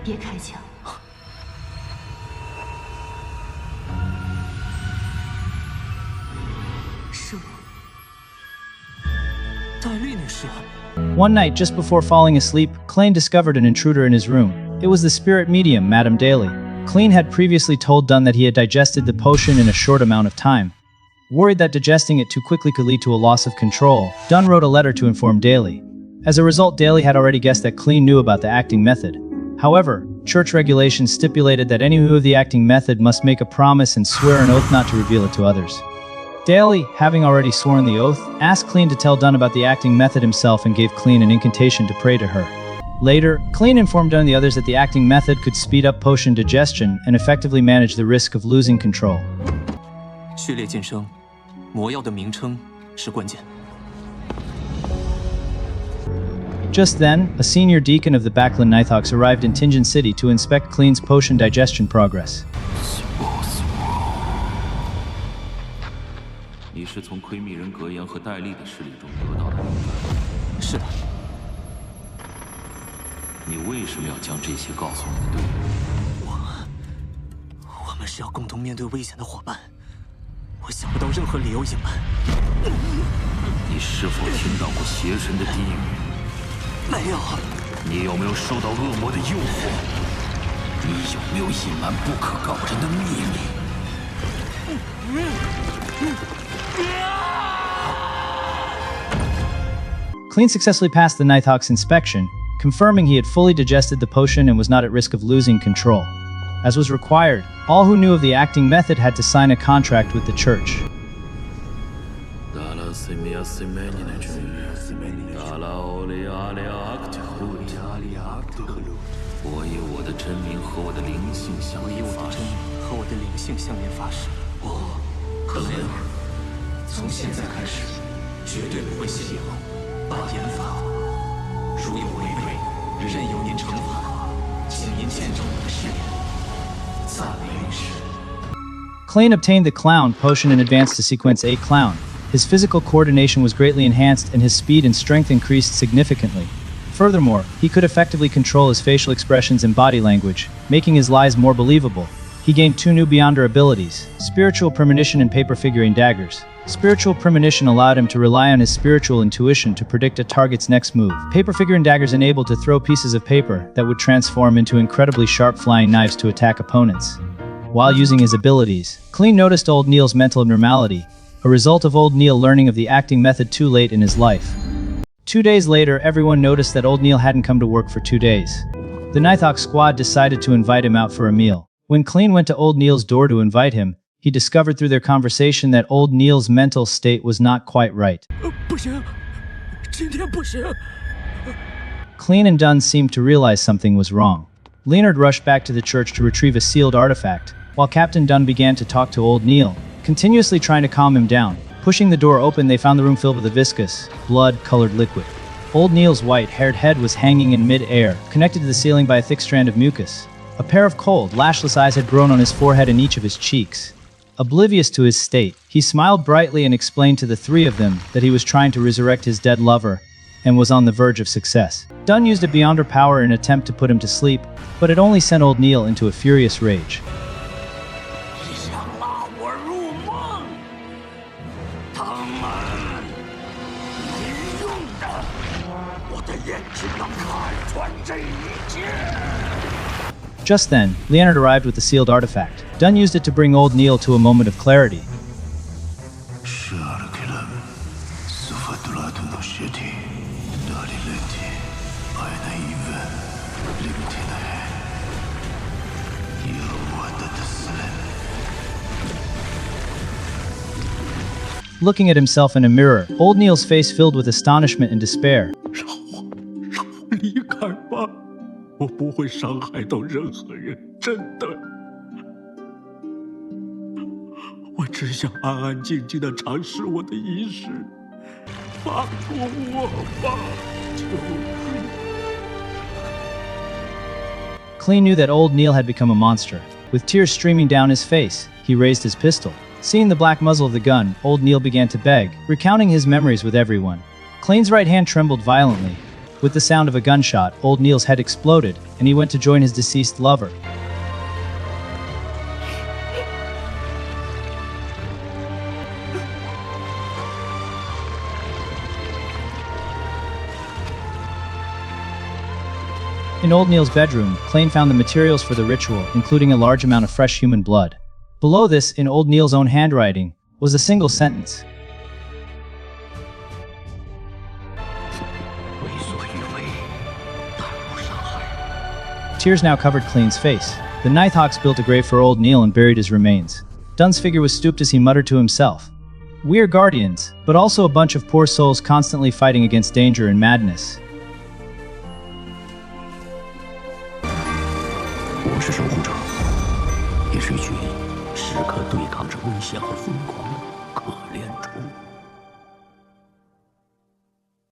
别开枪。是我。戴丽女士。 One night, just before falling asleep, Klein discovered an intruder in his room. It was the spirit medium, Madame Daly. Klein had previously told Dunn that he had digested the potion in a short amount of time. Worried that digesting it too quickly could lead to a loss of control, Dunn wrote a letter to inform Daly. As a result, Daly had already guessed that Klein knew about the acting method. However, church regulations stipulated that anyone who knew of the acting method must make a promise and swear an oath not to reveal it to others. Daly, having already sworn the oath, asked Klein to tell Dunn about the acting method himself and gave Klein an incantation to pray to her. Later, Klein informed Dunn and the others that the acting method could speed up potion digestion and effectively manage the risk of losing control. 序列晋升，魔药的名称是关键。 Just then, a senior deacon of the Backlund Nighthawks arrived in Tingen City to inspect Klein's potion digestion progress. 你是从奎米人格言和戴笠的势力中得到的灵感？是的。你为什么要将这些告诉你的队友？我们是要共同面对危险的伙伴，我想不到任何理由隐瞒。你是否听到过邪神的低语？没有。你有没有受到恶魔的诱惑？你有没有隐瞒不可告人的秘密？ Klein successfully passed the Nighthawks inspection, confirming he had fully digested the potion and was not at risk of losing control. As was required, all who knew of the acting method had to sign a contract with the church. 我以我的真名和我的灵性向你发誓，我和雷尔从现在开始绝对不会泄露扮演法，如有违背，任由您惩罚，请您见证我的誓言。赞美女士。 Klein obtained the Clown potion and advanced to Sequence A Clown. His physical coordination was greatly enhanced and his speed and strength increased significantly. Furthermore, he could effectively control his facial expressions and body language, making his lies more believable. He gained 2 new Beyonder abilities, Spiritual Premonition and Paper Figurine Daggers. Spiritual Premonition allowed him to rely on his spiritual intuition to predict a target's next move. Paper Figurine Daggers enabled to throw pieces of paper that would transform into incredibly sharp flying knives to attack opponents. While using his abilities, Klein noticed Old Neil's mental abnormality, a result of Old Neil learning of the acting method too late in his life. 2 days later, everyone noticed that Old Neil hadn't come to work for 2 days. The Nighthawk squad decided to invite him out for a meal. When Klein went to Old Neil's door to invite him, he discovered through their conversation that Old Neil's mental state was not quite right. 不行，今天不行。 Klein and Dunn seemed to realize something was wrong. Leonard rushed back to the church to retrieve a sealed artifact, while Captain Dunn began to talk to Old Neil, continuously trying to calm him down. Pushing the door open, they found the room filled with a viscous, blood-colored liquid. Old Neil's white-haired head was hanging in mid-air, connected to the ceiling by a thick strand of mucus. A pair of cold, lashless eyes had grown on his forehead and each of his cheeks. Oblivious to his state, he smiled brightly and explained to the 3 of them that he was trying to resurrect his dead lover and was on the verge of success. Dunn used a Beyonder power in an attempt to put him to sleep, but it only sent Old Neil into a furious rage. 想拉我入梦，他们没用的，我的眼睛能看穿这一切。 Just then, Leonard arrived with the sealed artifact. Dunn used it to bring Old Neil to a moment of clarity. ，Looking at himself in a mirror, Old Neil's face filled with astonishment and despair. 让我离开吧，我不会伤害到任何人，真的。我只想安安静静地尝试我的仪式，放过我吧，求你。 Klein knew that Old Neil had become a monster. With tears streaming down his face, he raised his pistol. Seeing the black muzzle of the gun, Old Neil began to beg, recounting his memories with everyone. Klein's right hand trembled violently. With the sound of a gunshot, old Neil's head exploded, and he went to join his deceased lover. In old Neil's bedroom, Klain found the materials for the ritual, including a large amount of fresh human blood. Below this, in old Neil's own handwriting, was a single sentence. Tears now covered Klain's face. The Nighthawks built a grave for old Neil and buried his remains. Dunn's figure was stooped as he muttered to himself. "We're guardians, but also a bunch of poor souls constantly fighting against danger and madness." 我是守护者，也是一群时刻对抗着危险和风